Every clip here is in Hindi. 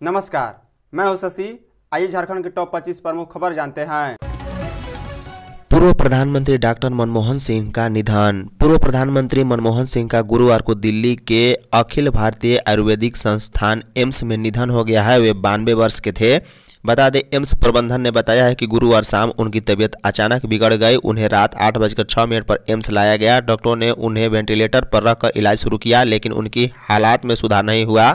नमस्कार, मैं हूं शशि। आइए झारखंड के टॉप 25 प्रमुख खबर जानते हैं। पूर्व प्रधानमंत्री डॉक्टर मनमोहन सिंह का निधन। पूर्व प्रधानमंत्री मनमोहन सिंह का गुरुवार को दिल्ली के अखिल भारतीय आयुर्वेदिक संस्थान एम्स में निधन हो गया है। वे 92 वर्ष के थे। बता दें, एम्स प्रबंधन ने बताया है कि गुरुवार शाम उनकी तबीयत अचानक बिगड़ गई। उन्हें रात 8:06 पर एम्स लाया गया। डॉक्टरों ने उन्हें वेंटिलेटर पर रखकर इलाज शुरू किया, लेकिन उनकी हालात में सुधार नहीं हुआ।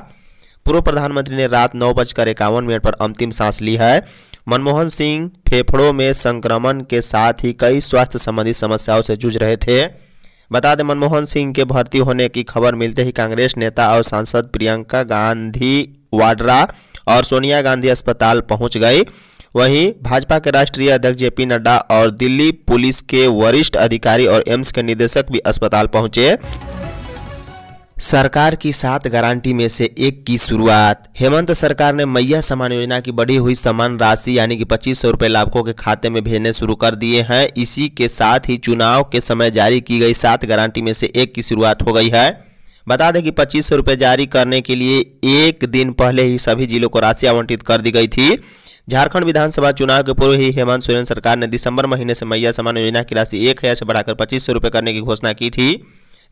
पूर्व प्रधानमंत्री ने रात 9:51 पर अंतिम सांस ली है। मनमोहन सिंह फेफड़ों में संक्रमण के साथ ही कई स्वास्थ्य संबंधी समस्याओं से जूझ रहे थे। बता दें, मनमोहन सिंह के भर्ती होने की खबर मिलते ही कांग्रेस नेता और सांसद प्रियंका गांधी वाड्रा और सोनिया गांधी अस्पताल पहुंच गई। वहीं भाजपा के राष्ट्रीय अध्यक्ष जेपी नड्डा और दिल्ली पुलिस के वरिष्ठ अधिकारी और एम्स के निदेशक भी अस्पताल पहुंचे। सरकार की 7 गारंटी में से एक की शुरुआत। हेमंत सरकार ने मैया सम्मान योजना की बढ़ी हुई सम्मान राशि यानी कि 2500 रुपये लाभुकों के खाते में भेजने शुरू कर दिए हैं। इसी के साथ ही चुनाव के समय जारी की गई 7 गारंटी में से एक की शुरुआत हो गई है। बता दें कि 2500 रुपये जारी करने के लिए एक दिन पहले ही सभी जिलों को राशि आवंटित कर दी गई थी। झारखंड विधानसभा चुनाव के पूर्व ही हेमंत सोरेन सरकार ने दिसंबर महीने से मैया सम्मान योजना की राशि 1000 से बढ़ाकर 2500 रुपये करने की घोषणा की थी।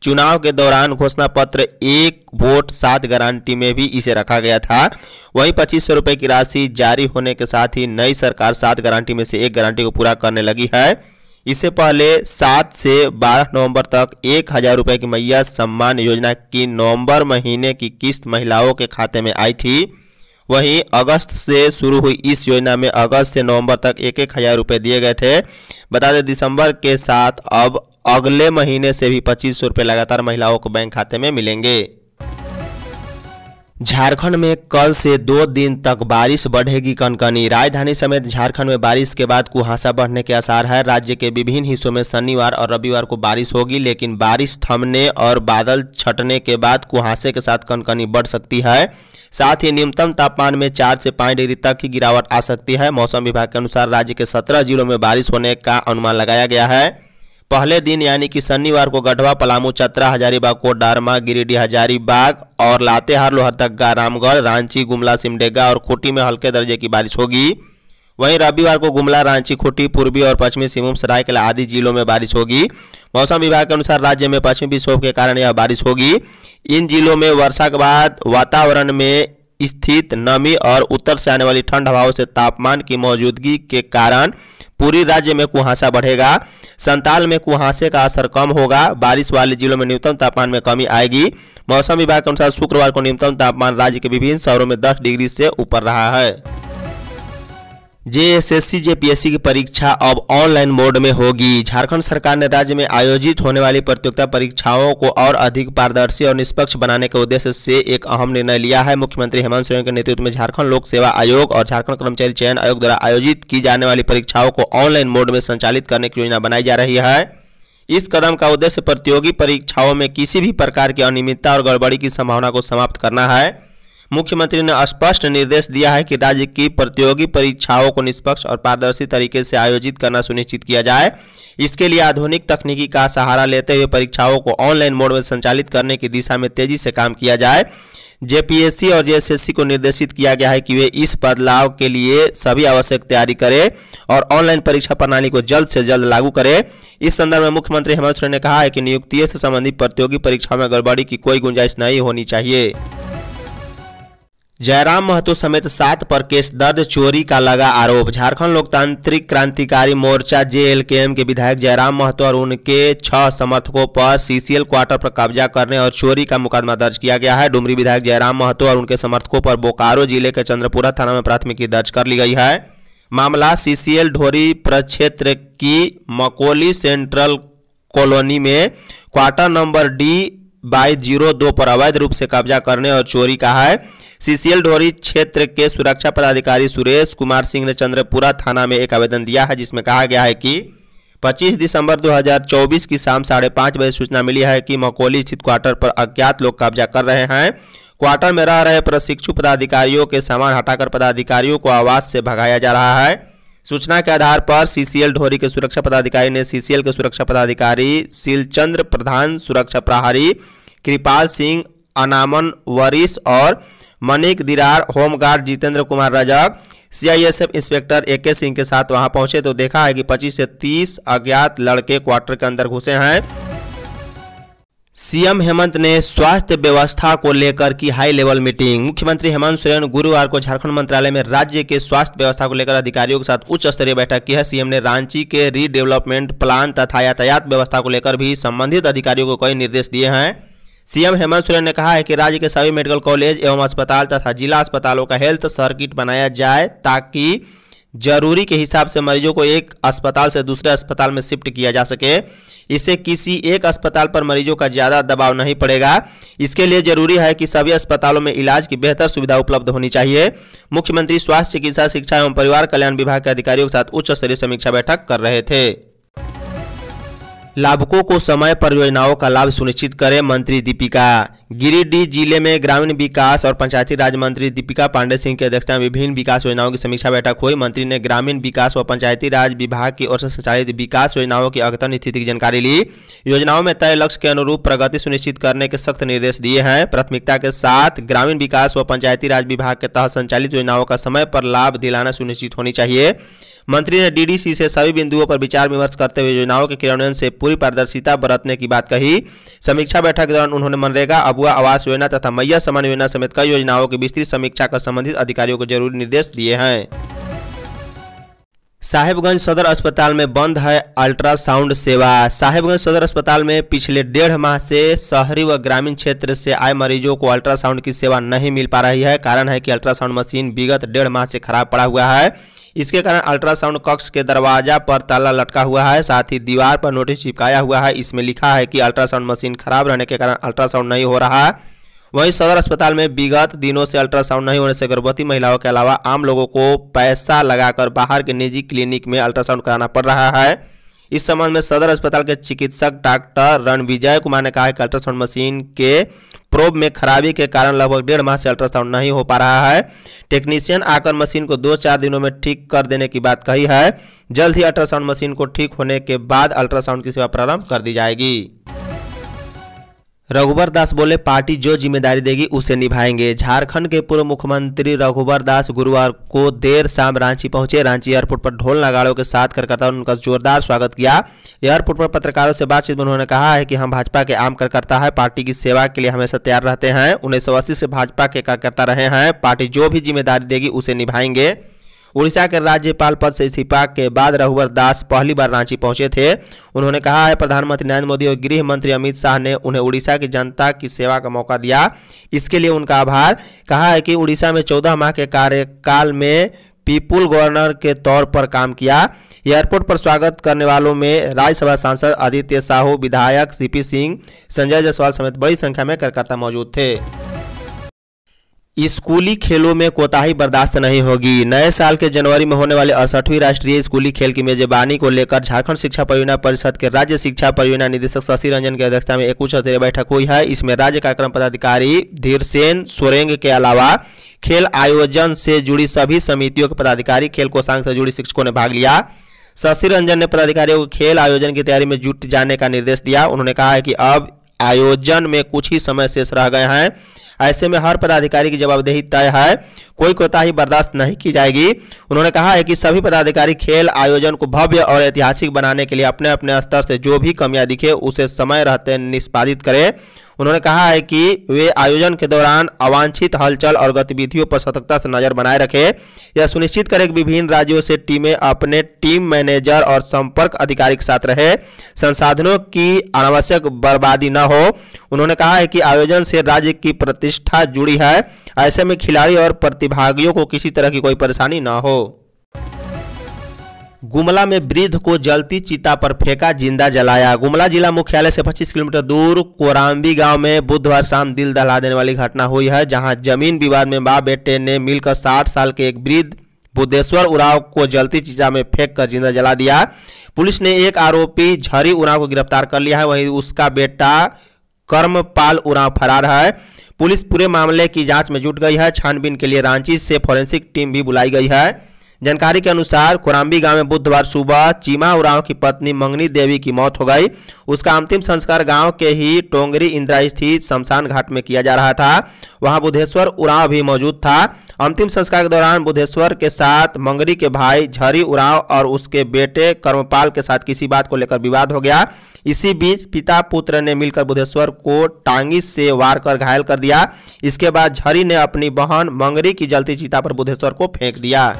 चुनाव के दौरान घोषणा पत्र 1 वोट 7 गारंटी में भी इसे रखा गया था। वहीं 2500 रुपये की राशि जारी होने के साथ ही नई सरकार 7 गारंटी में से एक गारंटी को पूरा करने लगी है। इससे पहले 7 से 12 नवंबर तक 1000 रुपये की मैया सम्मान योजना की नवंबर महीने की किस्त महिलाओं के खाते में आई थी। वहीं अगस्त से शुरू हुई इस योजना में अगस्त से नवंबर तक 1000 रुपये दिए गए थे। बता दें, दिसंबर के साथ अब अगले महीने से भी 2500 रुपये लगातार महिलाओं को बैंक खाते में मिलेंगे। झारखंड में कल से 2 दिन तक बारिश बढ़ेगी कनकनी। राजधानी समेत झारखंड में बारिश के बाद कुहासा बढ़ने के आसार है। राज्य के विभिन्न हिस्सों में शनिवार और रविवार को बारिश होगी, लेकिन बारिश थमने और बादल छटने के बाद कुहासे के साथ कनकनी बढ़ सकती है। साथ ही न्यूनतम तापमान में 4 से 5 डिग्री तक की गिरावट आ सकती है। मौसम विभाग के अनुसार राज्य के 17 जिलों में बारिश होने का अनुमान लगाया गया है। पहले दिन यानी कि शनिवार को गढ़वा, पलामू, चतरा, हजारीबाग, कोडरमा, गिरिडीह, हजारीबाग और लातेहार, लोहरदगा, रामगढ़, रांची, गुमला, सिमडेगा और खूंटी में हल्के दर्जे की बारिश होगी। वहीं रविवार को गुमला, रांची, खूंटी, पूर्वी और पश्चिमी सिंहभूम, सरायकेला आदि जिलों में बारिश होगी। मौसम विभाग के अनुसार राज्य में पश्चिमी विक्षोभ के कारण यह बारिश होगी। इन जिलों में वर्षा के बाद वातावरण में स्थित नमी और उत्तर से आने वाली ठंड हवाओं से तापमान की मौजूदगी के कारण पूरी राज्य में कुहासा बढ़ेगा। संताल में कुहासे का असर कम होगा। बारिश वाले जिलों में न्यूनतम तापमान में कमी आएगी। मौसम विभाग के अनुसार शुक्रवार को न्यूनतम तापमान राज्य के विभिन्न शहरों में 10 डिग्री से ऊपर रहा है। जेएसएससी जेपीएससी की परीक्षा अब ऑनलाइन मोड में होगी। झारखंड सरकार ने राज्य में आयोजित होने वाली प्रतियोगिता परीक्षाओं को और अधिक पारदर्शी और निष्पक्ष बनाने के उद्देश्य से एक अहम निर्णय लिया है। मुख्यमंत्री हेमंत सोरेन के नेतृत्व में झारखंड लोक सेवा आयोग और झारखंड कर्मचारी चयन आयोग द्वारा आयोजित की जाने वाली परीक्षाओं को ऑनलाइन मोड में संचालित करने की योजना बनाई जा रही है। इस कदम का उद्देश्य प्रतियोगी परीक्षाओं में किसी भी प्रकार की अनियमितता और गड़बड़ी की संभावना को समाप्त करना है। मुख्यमंत्री ने स्पष्ट निर्देश दिया है कि राज्य की प्रतियोगी परीक्षाओं को निष्पक्ष और पारदर्शी तरीके से आयोजित करना सुनिश्चित किया जाए। इसके लिए आधुनिक तकनीकी का सहारा लेते हुए परीक्षाओं को ऑनलाइन मोड में संचालित करने की दिशा में तेजी से काम किया जाए। जेपीएससी और जेएसएससी को निर्देशित किया गया है कि वे इस बदलाव के लिए सभी आवश्यक तैयारी करें और ऑनलाइन परीक्षा प्रणाली को जल्द से जल्द लागू करें। इस संदर्भ में मुख्यमंत्री हेमंत सोरेन ने कहा है कि नियुक्तियों से संबंधित प्रतियोगी परीक्षाओं में गड़बड़ी की कोई गुंजाइश नहीं होनी चाहिए। जयराम महतो समेत 7 पर केस दर्ज, चोरी का लगा आरोप। झारखंड लोकतांत्रिक क्रांतिकारी मोर्चा जेएलकेएम के विधायक जयराम महतो और उनके 6 समर्थकों पर सीसीएल क्वार्टर पर कब्जा करने और चोरी का मुकदमा दर्ज किया गया है। डुमरी विधायक जयराम महतो और उनके समर्थकों पर बोकारो जिले के चंद्रपुरा थाना में प्राथमिकी दर्ज कर ली गई है। मामला सीसीएल ढोरी प्रक्षेत्र की मकोली सेंट्रल कॉलोनी में क्वार्टर नंबर D/02 पर अवैध रूप से कब्जा करने और चोरी का है। सीसीएल ढोरी क्षेत्र के सुरक्षा पदाधिकारी सुरेश कुमार सिंह ने चंद्रपुरा थाना में एक आवेदन दिया है, जिसमें कहा गया है कि 25 दिसंबर 2024 की शाम 5:30 बजे सूचना मिली है कि मकोली स्थित क्वार्टर पर अज्ञात लोग कब्जा कर रहे हैं। क्वार्टर में रह रहे प्रशिक्षु पदाधिकारियों के सामान हटाकर पदाधिकारियों को आवास से भगाया जा रहा है। सूचना के आधार पर सीसीएल ढोरी के सुरक्षा पदाधिकारी ने सीसीएल के सुरक्षा पदाधिकारी शीलचंद्र प्रधान, सुरक्षा प्रहरी कृपाल सिंह, अनामन वरिस और Manik Dirar, home guard Jitendra Kumar Rajak, CISF inspector AK Singh के साथ वहां पहुंचे तो देखा है कि 25 से 30 अज्ञात लड़के क्वार्टर के अंदर घुसे हैं। सीएम हेमंत ने स्वास्थ्य व्यवस्था को लेकर की हाई लेवल मीटिंग। मुख्यमंत्री हेमंत सोरेन गुरुवार को झारखंड मंत्रालय में राज्य के स्वास्थ्य व्यवस्था को लेकर अधिकारियों के साथ उच्च स्तरीय बैठक की है। सीएम ने रांची के रीडेवलपमेंट प्लान तथा यातायात व्यवस्था को लेकर भी संबंधित अधिकारियों को कई निर्देश दिए हैं। सीएम हेमंत सोरेन ने कहा है कि राज्य के सभी मेडिकल कॉलेज एवं अस्पताल तथा जिला अस्पतालों का हेल्थ सर्किट बनाया जाए ताकि जरूरी के हिसाब से मरीजों को एक अस्पताल से दूसरे अस्पताल में शिफ्ट किया जा सके। इससे किसी एक अस्पताल पर मरीजों का ज्यादा दबाव नहीं पड़ेगा। इसके लिए जरूरी है कि सभी अस्पतालों में इलाज की बेहतर सुविधा उपलब्ध होनी चाहिए। मुख्यमंत्री स्वास्थ्य, चिकित्सा, शिक्षा एवं परिवार कल्याण विभाग के अधिकारियों के साथ उच्च स्तरीय समीक्षा बैठक कर रहे थे। लाभुकों को समय पर योजनाओं का लाभ सुनिश्चित करें, मंत्री दीपिका। गिरिडीह जिले में ग्रामीण विकास और पंचायती राज मंत्री दीपिका पांडे सिंह की अध्यक्षता में विभिन्न विकास योजनाओं की समीक्षा बैठक हुई। मंत्री ने ग्रामीण विकास व पंचायती राज विभाग की ओर से संचालित विकास योजनाओं की अद्यतन स्थिति की जानकारी ली। योजनाओं में तय लक्ष्य के अनुरूप प्रगति सुनिश्चित करने के सख्त निर्देश दिए हैं। प्राथमिकता के साथ ग्रामीण विकास व पंचायती राज विभाग के तहत संचालित योजनाओं का समय पर लाभ दिलाना सुनिश्चित होनी चाहिए। मंत्री ने डीडीसी से सभी बिंदुओं पर विचार विमर्श करते हुए योजनाओं के क्रियान्वयन से पूरी पारदर्शिता बरतने की बात कही। समीक्षा बैठक के दौरान उन्होंने मनरेगा, अबुआ आवास योजना तथा मैया समान योजना समेत कई योजनाओं की विस्तृत समीक्षा कर संबंधित अधिकारियों को जरूरी निर्देश दिए हैं। साहेबगंज सदर अस्पताल में बंद है अल्ट्रासाउंड सेवा। साहेबगंज सदर अस्पताल में पिछले 1.5 माह से शहरी व ग्रामीण क्षेत्र से आए मरीजों को अल्ट्रासाउंड की सेवा नहीं मिल पा रही है। कारण है कि अल्ट्रासाउंड मशीन विगत 1.5 माह से खराब पड़ा हुआ है। इसके कारण अल्ट्रासाउंड कक्ष के दरवाजा पर ताला लटका हुआ है, साथ ही दीवार पर नोटिस चिपकाया हुआ है। इसमें लिखा है कि अल्ट्रासाउंड मशीन खराब रहने के कारण अल्ट्रासाउंड नहीं हो रहा। वहीं सदर अस्पताल में विगत दिनों से अल्ट्रासाउंड नहीं होने से गर्भवती महिलाओं के अलावा आम लोगों को पैसा लगाकर बाहर के निजी क्लिनिक में अल्ट्रासाउंड कराना पड़ रहा है। इस संबंध में सदर अस्पताल के चिकित्सक डॉक्टर रणविजय कुमार ने कहा है कि अल्ट्रासाउंड मशीन के प्रोब में खराबी के कारण लगभग 1.5 माह से अल्ट्रासाउंड नहीं हो पा रहा है। टेक्नीशियन आकर मशीन को 2-4 दिनों में ठीक कर देने की बात कही है। जल्द ही अल्ट्रासाउंड मशीन को ठीक होने के बाद अल्ट्रासाउंड की सेवा प्रारंभ कर दी जाएगी। रघुवर दास बोले, पार्टी जो जिम्मेदारी देगी उसे निभाएंगे। झारखंड के पूर्व मुख्यमंत्री रघुवर दास गुरुवार को देर शाम रांची पहुंचे। रांची एयरपोर्ट पर ढोल नगाड़ों के साथ कार्यकर्ताओं ने उनका जोरदार स्वागत किया। एयरपोर्ट पर पत्रकारों से बातचीत में उन्होंने कहा है कि हम भाजपा के आम कार्यकर्ता है, पार्टी की सेवा के लिए हमेशा तैयार रहते हैं। 1980 से भाजपा के कार्यकर्ता रहे हैं। पार्टी जो भी जिम्मेदारी देगी उसे निभाएंगे। उड़ीसा के राज्यपाल पद से इस्तीफा के बाद रघुवर दास पहली बार रांची पहुंचे थे। उन्होंने कहा है प्रधानमंत्री नरेंद्र मोदी और गृह मंत्री अमित शाह ने उन्हें उड़ीसा की जनता की सेवा का मौका दिया, इसके लिए उनका आभार। कहा है कि उड़ीसा में 14 माह के कार्यकाल में पीपुल गवर्नर के तौर पर काम किया। एयरपोर्ट पर स्वागत करने वालों में राज्यसभा सांसद आदित्य साहू, विधायक सीपी सिंह, संजय जायसवाल समेत बड़ी संख्या में कार्यकर्ता मौजूद थे। स्कूली खेलों में कोताही बर्दाश्त नहीं होगी। नए साल के जनवरी में होने वाले 68वीं राष्ट्रीय स्कूली खेल की मेजबानी को लेकर झारखंड शिक्षा परियोजना परिषद के राज्य शिक्षा परियोजना निदेशक शशि रंजन की अध्यक्षता में एक उच्च स्तरीय बैठक हुई है। इसमें राज्य कार्यक्रम पदाधिकारी धीरसेन सोरेंग के अलावा खेल आयोजन से जुड़ी सभी समितियों के पदाधिकारी, खेल कोषांग से जुड़ी शिक्षकों ने भाग लिया। शशि रंजन ने पदाधिकारियों को खेल आयोजन की तैयारी में जुट जाने का निर्देश दिया। उन्होंने कहा है कि अब आयोजन में कुछ ही समय शेष रह गए हैं, ऐसे में हर पदाधिकारी की जवाबदेही तय है, कोई कोताही बर्दाश्त नहीं की जाएगी। उन्होंने कहा है कि सभी पदाधिकारी खेल आयोजन को भव्य और ऐतिहासिक बनाने के लिए अपने अपने स्तर से जो भी कमियां दिखे उसे समय रहते निष्पादित करें। उन्होंने कहा है कि वे आयोजन के दौरान अवांछित हलचल और गतिविधियों पर सतर्कता से नजर बनाए रखें। यह सुनिश्चित करें कि विभिन्न राज्यों से टीमें अपने टीम मैनेजर और संपर्क अधिकारी के साथ रहे, संसाधनों की अनावश्यक बर्बादी न हो। उन्होंने कहा है कि आयोजन से राज्य की प्रतिष्ठा जुड़ी है, ऐसे में खिलाड़ी और प्रतिभागियों को किसी तरह की कोई परेशानी न हो। गुमला में वृद्ध को जलती चिता पर फेंका, जिंदा जलाया। गुमला जिला मुख्यालय से 25 किलोमीटर दूर कोराम्बी गांव में बुधवार शाम दिल दहला देने वाली घटना हुई है, जहां जमीन विवाद में मां बेटे ने मिलकर 60 साल के एक वृद्ध बुद्धेश्वर उरांव को जलती चिता में फेंककर जिंदा जला दिया। पुलिस ने एक आरोपी झरी उरांव को गिरफ्तार कर लिया है, वहीं उसका बेटा कर्मपाल उरांव फरार है। पुलिस पूरे मामले की जांच में जुट गई है। छानबीन के लिए रांची से फॉरेंसिक टीम भी बुलाई गई है। जानकारी के अनुसार कोराम्बी गांव में बुधवार सुबह चीमा उरांव की पत्नी मंगनी देवी की मौत हो गई। उसका अंतिम संस्कार गांव के ही टोंगरी इंदिरा स्थित शमशान घाट में किया जा रहा था। वहां बुधेश्वर उरांव भी मौजूद था। अंतिम संस्कार के दौरान बुधेश्वर के साथ मंगरी के भाई झरी उरांव और उसके बेटे कर्मपाल के साथ किसी बात को लेकर विवाद हो गया। इसी बीच पिता पुत्र ने मिलकर बुधेश्वर को टांगी से वार कर घायल कर दिया। इसके बाद झरी ने अपनी बहन मंगरी की जलती चिता पर बुधेश्वर को फेंक दिया।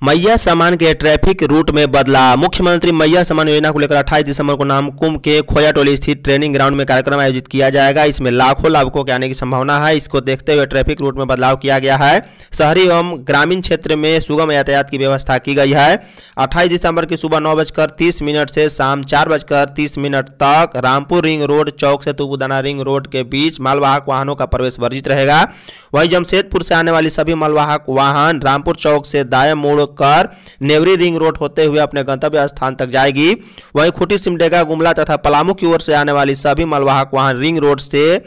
मैया सम्मान के ट्रैफिक रूट में बदला। मुख्यमंत्री मैया सम्मान योजना को लेकर 28 दिसंबर को नामकुम के खोयाटोली स्थित ट्रेनिंग ग्राउंड में कार्यक्रम आयोजित किया जाएगा। इसमें लाखों लाभुकों के आने की संभावना है। इसको देखते हुए ट्रैफिक रूट में बदलाव किया गया है। शहरी एवं ग्रामीण क्षेत्र में सुगम यातायात की व्यवस्था की गई है। 28 दिसंबर की सुबह 9:30 से शाम 4:30 तक रामपुर रिंग रोड चौक से तुपुदाना रिंग रोड के बीच मालवाहक वाहनों का प्रवेश वर्जित रहेगा। वहीं जमशेदपुर से आने वाली सभी मालवाहक वाहन रामपुर चौक से दाएं मोड़ कर नेवरी रिंग रोड होते हुए अपने गंतव्य स्थान तक जाएगी। वहीं खूंटी सिमडेगा गुमला तथा पलामू की ओर से आने वाली सभी मालवाहक वाहन रिंग रोड से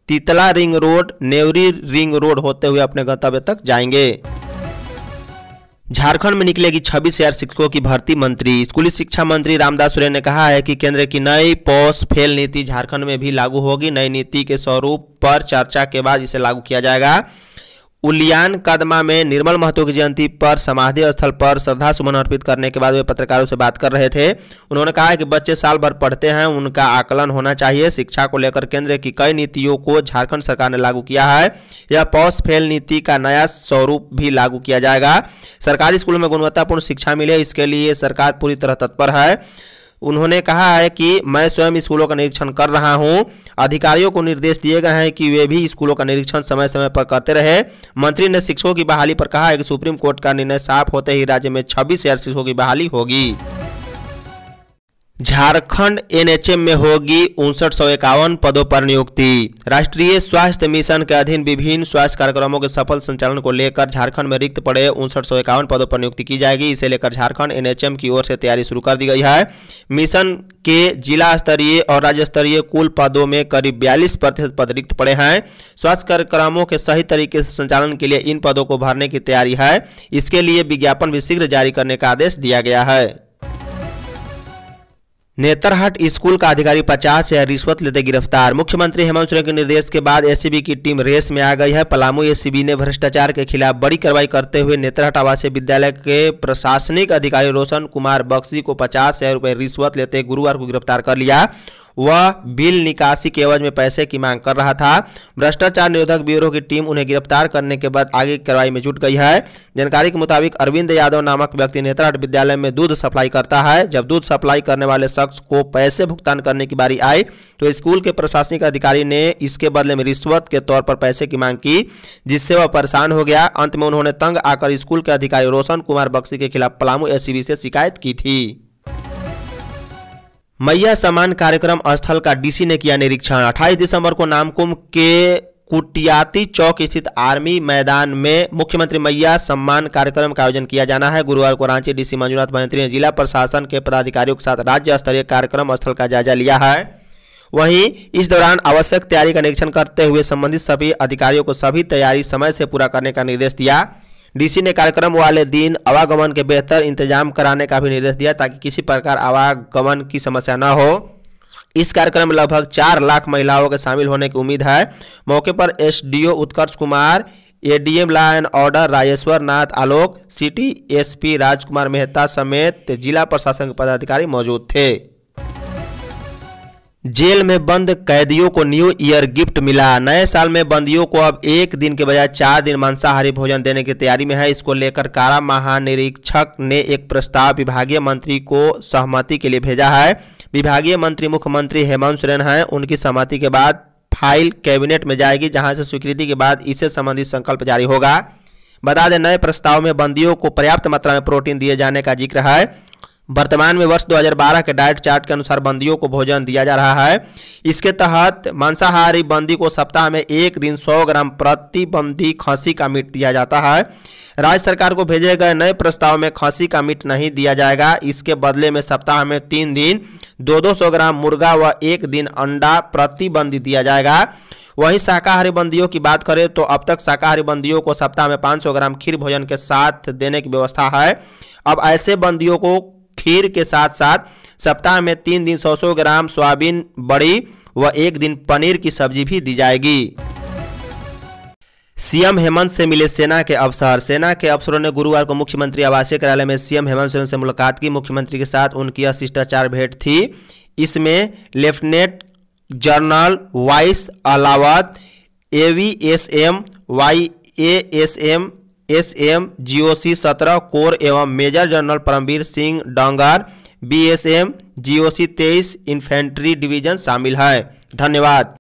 Titla ring road Newari ring road होते हुए अपने गंतव्य तक जाएंगे। झारखंड में निकलेगी 26,000 शिक्षकों की भर्ती। मंत्री स्कूली शिक्षा मंत्री रामदास सोरेन ने कहा है कि केंद्र की नई पोस्ट फेल नीति झारखंड में भी लागू होगी। नई नीति के स्वरूप पर चर्चा के बाद इसे लागू किया जाएगा। उलियान कदमा में निर्मल महतो की जयंती पर समाधि स्थल पर श्रद्धा सुमन अर्पित करने के बाद वे पत्रकारों से बात कर रहे थे। उन्होंने कहा कि बच्चे साल भर पढ़ते हैं, उनका आकलन होना चाहिए। शिक्षा को लेकर केंद्र की कई नीतियों को झारखंड सरकार ने लागू किया है। यह पास फेल नीति का नया स्वरूप भी लागू किया जाएगा। सरकारी स्कूलों में गुणवत्तापूर्ण शिक्षा मिले, इसके लिए सरकार पूरी तरह तत्पर है। उन्होंने कहा है कि मैं स्वयं स्कूलों का निरीक्षण कर रहा हूं। अधिकारियों को निर्देश दिए गए हैं कि वे भी स्कूलों का निरीक्षण समय समय पर करते रहे। मंत्री ने शिक्षकों की बहाली पर कहा है कि सुप्रीम कोर्ट का निर्णय साफ होते ही राज्य में 26,000 शिक्षकों की बहाली होगी। झारखंड एनएचएम में होगी 5951 पदों पर नियुक्ति। राष्ट्रीय स्वास्थ्य मिशन के अधीन विभिन्न स्वास्थ्य कार्यक्रमों के सफल संचालन को लेकर झारखंड में रिक्त पड़े 5951 पदों पर नियुक्ति की जाएगी। इसे लेकर झारखंड एनएचएम की ओर से तैयारी शुरू कर दी गई है। मिशन के जिला स्तरीय और राज्य स्तरीय कुल पदों में करीब 42% पद रिक्त पड़े हैं। स्वास्थ्य कार्यक्रमों के सही तरीके से संचालन के लिए इन पदों को भरने की तैयारी है। इसके लिए विज्ञापन भी शीघ्र जारी करने का आदेश दिया गया है। नेतरहाट स्कूल का अधिकारी 50,000 रिश्वत लेते गिरफ्तार। मुख्यमंत्री हेमंत सोरेन के निर्देश के बाद एसीबी की टीम रेस में आ गई है। पलामू एसीबी ने भ्रष्टाचार के खिलाफ बड़ी कार्रवाई करते हुए नेतरहाट आवासीय विद्यालय के प्रशासनिक अधिकारी रोशन कुमार बख्शी को 50,000 रुपये रिश्वत लेते गुरुवार को गिरफ्तार कर लिया। वह बिल निकासी के एवज में पैसे की मांग कर रहा था। भ्रष्टाचार निरोधक ब्यूरो की टीम उन्हें गिरफ्तार करने के बाद आगे की कार्रवाई में जुट गई है। जानकारी के मुताबिक अरविंद यादव नामक व्यक्ति नेतरहाट विद्यालय में दूध सप्लाई करता है। जब दूध सप्लाई करने वाले शख्स को पैसे भुगतान करने की बारी आई तो स्कूल के प्रशासनिक अधिकारी ने इसके बदले में रिश्वत के तौर पर पैसे की मांग की, जिससे वह परेशान हो गया। अंत में उन्होंने तंग आकर स्कूल के अधिकारी रोशन कुमार बख्शी के खिलाफ पलामू एसीबी से शिकायत की थी। मैया सम्मान कार्यक्रम स्थल का डीसी ने किया निरीक्षण। 28 दिसंबर को नामकुम के कुटियाती चौक स्थित आर्मी मैदान में मुख्यमंत्री मैया सम्मान कार्यक्रम का आयोजन किया जाना है। गुरुवार को रांची डीसी मंजुनाथ महांत्री ने जिला प्रशासन के पदाधिकारियों के साथ राज्य स्तरीय कार्यक्रम स्थल का जायजा लिया है। वहीं इस दौरान आवश्यक तैयारी का निरीक्षण करते हुए संबंधित सभी अधिकारियों को सभी तैयारी समय से पूरा करने का निर्देश दिया। डीसी ने कार्यक्रम वाले दिन आवागमन के बेहतर इंतजाम कराने का भी निर्देश दिया ताकि किसी प्रकार आवागमन की समस्या न हो। इस कार्यक्रम में लगभग 4 लाख महिलाओं के शामिल होने की उम्मीद है। मौके पर SDO Utkarsh Kumar, ADM law and order Rajeshwar Nath Alok, city SP Rajkumar Mehta समेत जिला प्रशासन के पदाधिकारी मौजूद थे। जेल में बंद कैदियों को न्यू ईयर गिफ्ट मिला। नए साल में बंदियों को अब 1 दिन के बजाय 4 दिन मांसाहारी भोजन देने की तैयारी में है। इसको लेकर कारा महानिरीक्षक ने एक प्रस्ताव विभागीय मंत्री को सहमति के लिए भेजा है। विभागीय मंत्री मुख्यमंत्री हेमंत सोरेन हैं। उनकी सहमति के बाद फाइल कैबिनेट में जाएगी, जहां से स्वीकृति के बाद इससे संबंधित संकल्प जारी होगा। बता दें, नए प्रस्ताव में बंदियों को पर्याप्त मात्रा में प्रोटीन दिए जाने का जिक्र है। वर्तमान में वर्ष 2012 के डाइट चार्ट के अनुसार बंदियों को भोजन दिया जा रहा है। इसके तहत मांसाहारी बंदी को सप्ताह में 1 दिन 100 ग्राम प्रति बंदी खस्सी का मीट दिया जाता है। राज्य सरकार को भेजे गए नए प्रस्ताव में खस्सी का मीट नहीं दिया जाएगा। इसके बदले में सप्ताह में 3 दिन 200 ग्राम मुर्गा व 1 दिन अंडा प्रतिबंधी दिया जाएगा। वहीं शाकाहारी बंदियों की बात करें तो अब तक शाकाहारी बंदियों को सप्ताह में 500 ग्राम खीर भोजन के साथ देने की व्यवस्था है। अब ऐसे बंदियों को खीर के साथ साथ सप्ताह में 3 दिन 100 ग्राम सोयाबीन बड़ी व 1 दिन पनीर की सब्जी भी दी जाएगी। सीएम हेमंत से मिले सेना के अफसर। सेना के अफसरों ने गुरुवार को मुख्यमंत्री आवासीय कार्यालय में सीएम हेमंत सोरेन से मुलाकात की। मुख्यमंत्री के साथ उनकी शिष्टाचार भेंट थी। इसमें लेफ्टिनेंट जनरल वाइस Alawat, AVSM, YASM, SM, GOC 17 corps एवं major general Paramvir Singh Dangar, BSM, GOC 23 infantry division शामिल है। धन्यवाद।